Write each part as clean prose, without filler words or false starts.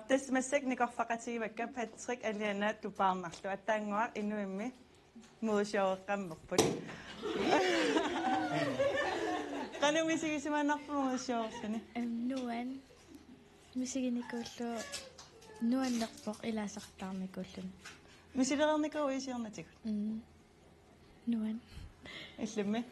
Tässä mä seknikorfaqatiiva vaikka Patrick Aliana tupaarnarlu attaanguar inuimmi muusjooqqammerput. Qanu misigisimanarpu muusjoorsani. Nuan misiginikуулlu nuannerpoq ilaasartaarnikullun. Misilernikauisiarnatik. Nuan. Illimmi.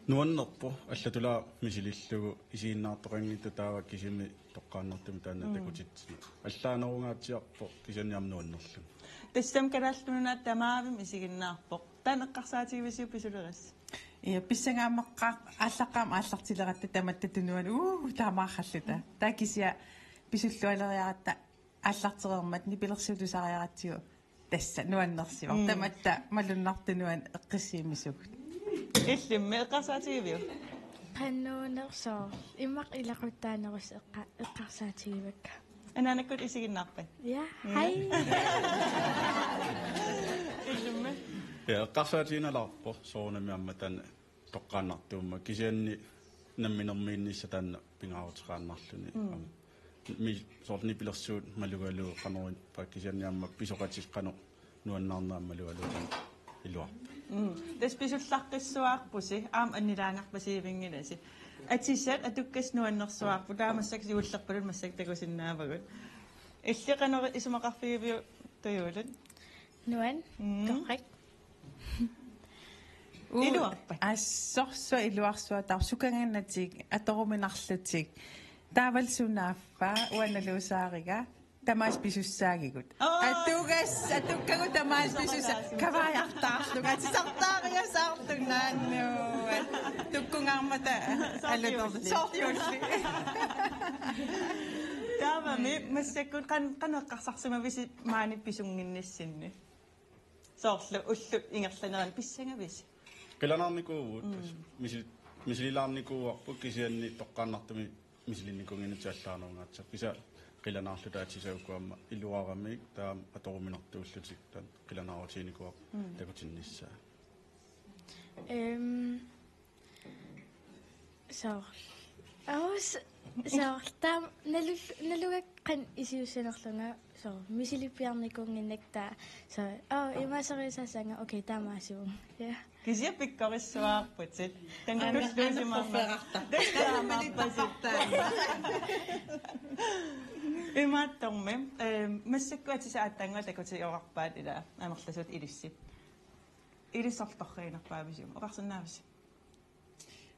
Nuannerpo аллатула мисилиллугу исииннаартоқангитта таава кисими тоққааннартуми таанна такутитсина аллаанерунгаатиарпо кисаниам нуаннерлу тассам карааллунуна тамаавим исигиннаарпоқ таанеққарсаатигивисиу писулерис я писсангааммеққаа ааллаққаам ааллартилератта таматта тунуан таамаахаллута таакисиа писуллуалериаратта ааллартерермат нипилерсутусариаратсиу тасса нуаннерсива таматта малуннартунуан эққиссиимисугут илlimmi эққарсаатигивиу qannuunersoo immaq ilaqutaanerus eqqarsaatigimakka анаанаккут исигиннаарпат я хай илlimmi эққарсаатииналаарпо соорнамиамма таана тоққааннартуумма кисианни намминермииннисса таана пингаарутеқааннарлуни ми сорни пилерсуут малугалуу қанерин паккисианниамма писоқатиққано нуаннаарнааммалугалуу илуар Des pisullaqissuarpusi aam annilaangarpasiivingilasi atissat atukkas nuannersuarpu taamassak siullerpalun massak takusinnaavagut иллиqaneri isumaqarfigiviu tuyuulat nuan korrekt iluarpat ассорсуа илуарсуа тарсуканганнатик аторуминарлутик таавалсунаaffa уаналуусаарига тамаас писуссаагигут атуккагу тамаас писусса каваяртаарлуга атисартаариасаартунаанну туккунгаармата аллаторлу сортиулли таавами массаккут канеққарсарсимависи маани писунгиннассинни соорлу уллу ингерланеран писсангависи qilanaarnikuugut misililаарnikuuarpu kisianni toqqaannartumi misilинникунгинутиаллаарнерунгаатсақ киса qilanaarluta atisaukuamma iluaramik taam atoruminertuullutik tan qilanaaruutiinikuaq takutinnissaa tam nalugak qan isiussanerlunga so misilippiarnikunginnak so imasarisaasanga okay taamaasuum ja kisia pikkorissuarputit tangutusluusimaarta имааттормэ массаккуатисааттаангуа такутиорарпаат ила амерласут илиссип илиссорторриинерпаависум оқарсинаавис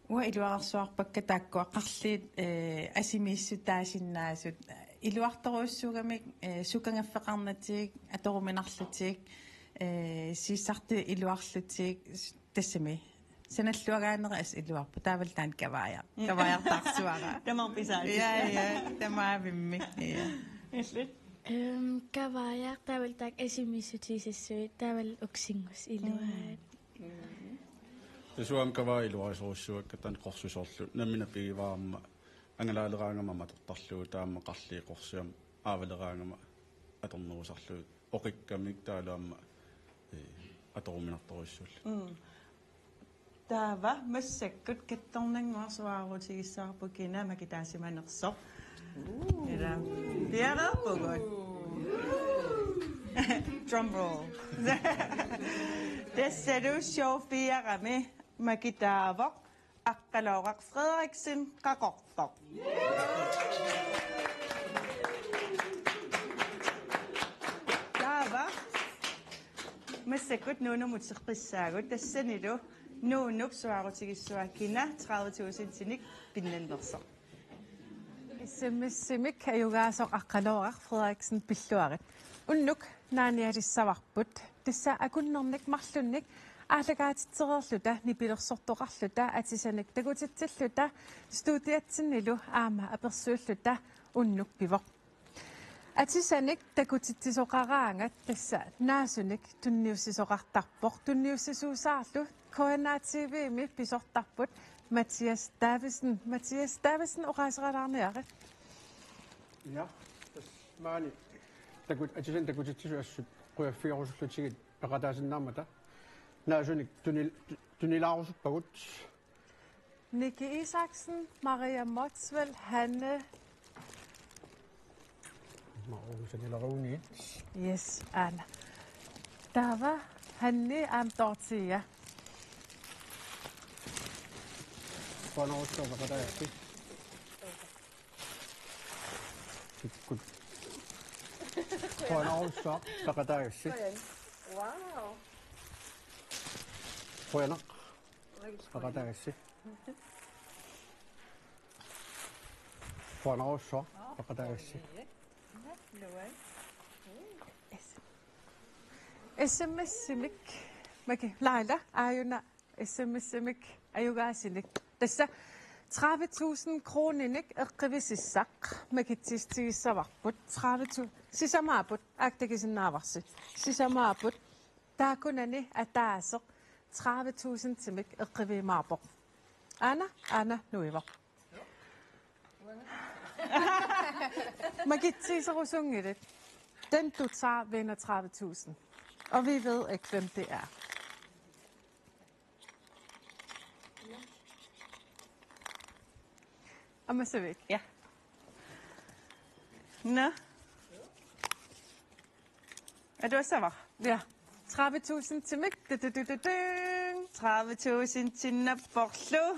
уа илуарсуарпакка тааккуаққарлиит асимииссутаасиннаасут илуарторуссугамик сукангаффеқарнатик аторуминарлутик сиссарту илуарлутик тассами саналлуагаанера ас илуарпу таавалтаан каваяртарсуара тамарписаали я тамаавимми я иллит каваяр таавалтаак асимииссутисассуи таавал уксингус илуаат тасуам каваилуарисоруссуакка тан қорсусоорлу наммина пигиваарма ангалаалераангама матортарлуу таама қарлииқорсуам аавалераангама аторнерусарлуу оқиккамик таалаама аторуминарторуссуулла таава массаккут катторнангуарсуаарутигиссаарпу кина макитаасиманерсо ира пиараппугут drum roll тассалу шоуфиарами макитаавоқ аққалооқақ Фредериксен қақортоқ таава массаккут нуунумутсеққиссаагут тассанилу нуунук суарутигиссуаккина 30,000 синик пиннаннерсо иссиммиссимик аюгаасоқ аққалооқақ Фредериксен пиллуарит уннук нааниалиссаварпут тасса акуннерник марлунник аалагаатитсерерлута нипилерсортоқарлута атисаник такутитсиллута студиатсиннилу аама аперсууллута уннук пивоқ атисаник такутитсисоқараангат тасса наасуник тунниуссисоқартарпоқ тунниуссисуусаарлу коэнаативими писортарпут Mathias Davidsen оqaasералаарниари ja maani takut atisen takutitsuassut quyaffigorullutigit eqataasinnarmata naasunik tunilaarussuppagut Nicky Isaksen, Maria Motzwell, Hanne Sanilarauni. Yes, Anna. Tava hanni am tortilla. Panaossa pakataasti. Good. Panaossa pakataasti. Wow. Pojana. Pakataasti. Panaossa pakataasti. SMS-imik maki Laila ayuna SMS-imik ayugaasinik tassa 30,000 kroninik eqqivississaq makitsistigissavarbut 30 sisamaaput aktakisinnavarsi sisamaaput taakunani ataaseq 30,000 timik eqqivimaarpoq ana nuiva makitsiserusungit den du tager vinder 30.000. Og vi ved ikke, hvem det er. Og man ser væk. Ja. Nå. Er du også var? Ja. 30.000 til mig. 30.000 til Naborlo.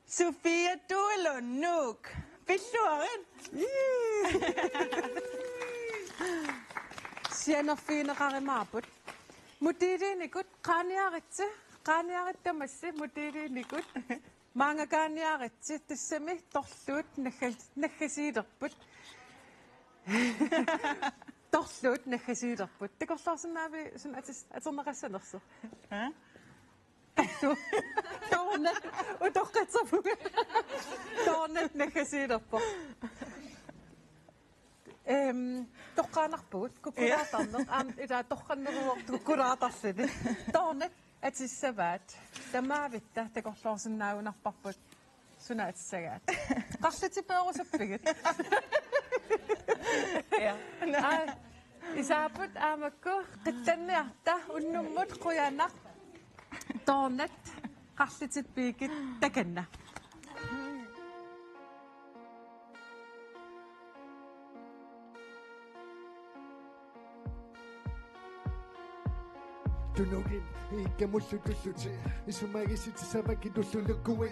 Sofia, du er Lunduk. Billuaren. Sienner fine rarimaaput. Mudidi nikut qaaniaritsi. Qaaniarittamasi mudidi nikut. Mange qaaniaritsi tissami torluut naggasiilerput. Torluut naggasiilerput. Tikorlorsinaavi sun aterneqassanersu. Ha? Tornet utoqqatsapu. Tornet naggasiilerput. Toqqaanarpugut kukulaatarneq ila torqanneruor kukulaatarlini tornet atissavaat tamaavitta takorloorsinnaagunarparput sunaatissagaat qarlutipeerusuppigit Ja. isaaput aamakku qittanniarta unnummut quyanaq tornet qarlutippiigit takanna Tunugin, ikamusutuluti isumagisitsisavaki tullulukkuwi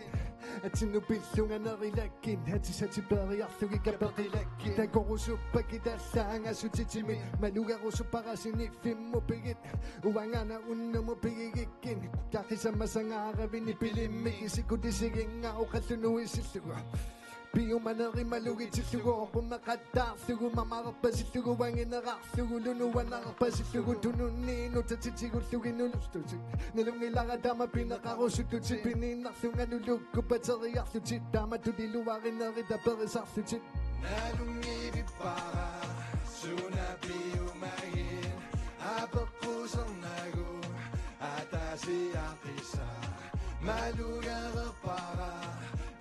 atinupillunga narilakkin hatisatiperiarlugi kapaqilakki takorusuppaki tallaangasutitimi malugarusuparasiniffimupigit uangana unnumupigigikkin kaqisammasangaarabini pilimmiki sikutisigingga uqallunuisillugu Piumaneri malugitsillugu oqunaqattaarlugu mamarpasillugu wangineqarlugu lunuwanarpasillugu tununniinu tatitsigulluginulustutik nilungilaratama pineqarusuttutit piniinnarlunganulukku pateriarlutit tama tuliluarineri taperisarlutit nalungivippara sunapiumagin apeqqusernagu atasiaqisa malugareqpara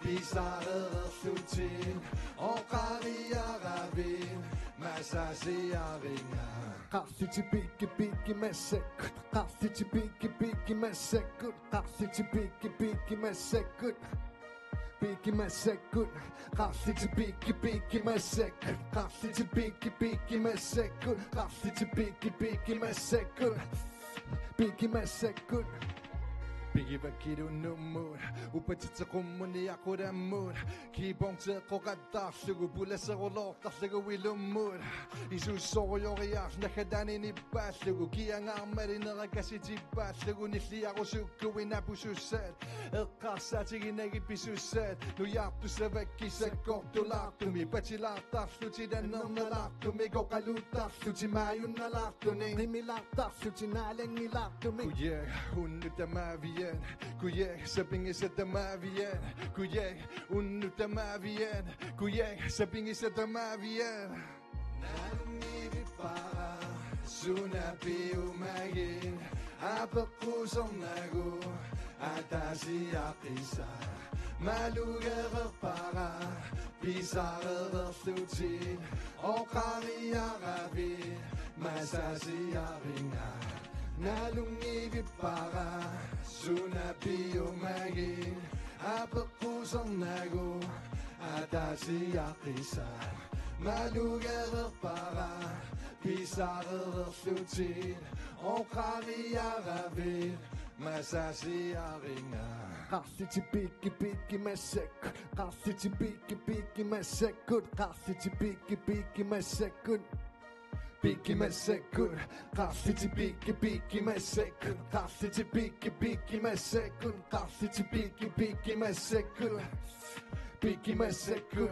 Pisarerlutin oqariarabin masasiaringa Qarlutipikki massakkut Qarlutipikki massakkut Qarlutipikki massakkut Pikki massakkut Qarlutipikki massakkut Qarlutipikki massakkut Qarlutipikki massakkut Pikki massakkut Pigivakiru numur upatitsaqummuni aqurammur kiibongteqoqattaarlugu pulaserulortarlugu wilummur isussoorioriaarnakkadaninippaallugu kiangaarmalinerakasitipaallugu nilliarusukkuwi napusussaat eqqaarsaatiginagit pisussaat nujaartusavakkisakkortulaartumi patilaartaarlutidannernerlaartumi koqaluuttaarluti maayunnalaartuni nimilaartaarluti naalangilaartumi kuye unnutamaavia Kuye sabing sa tamavian Kuye unu tamavian Kuye sabing sa tamavian Nanumibipara Sunapi umagin Apakusong Atasiaqisa Malugarapara Pisarerlutin Oqariarabin Masasiaringa Nalungivipara Sunapiumagin Apakusong Atasiaqisa Malugerpara Pisarerflutin Okrariaravid Masasiaringa Qassiti piki masek Qassiti piki masekut Qassiti piki masekut Piki masekut Qassiti piki masekut Qassiti piki masekut Qassiti piki masekut Piki masekut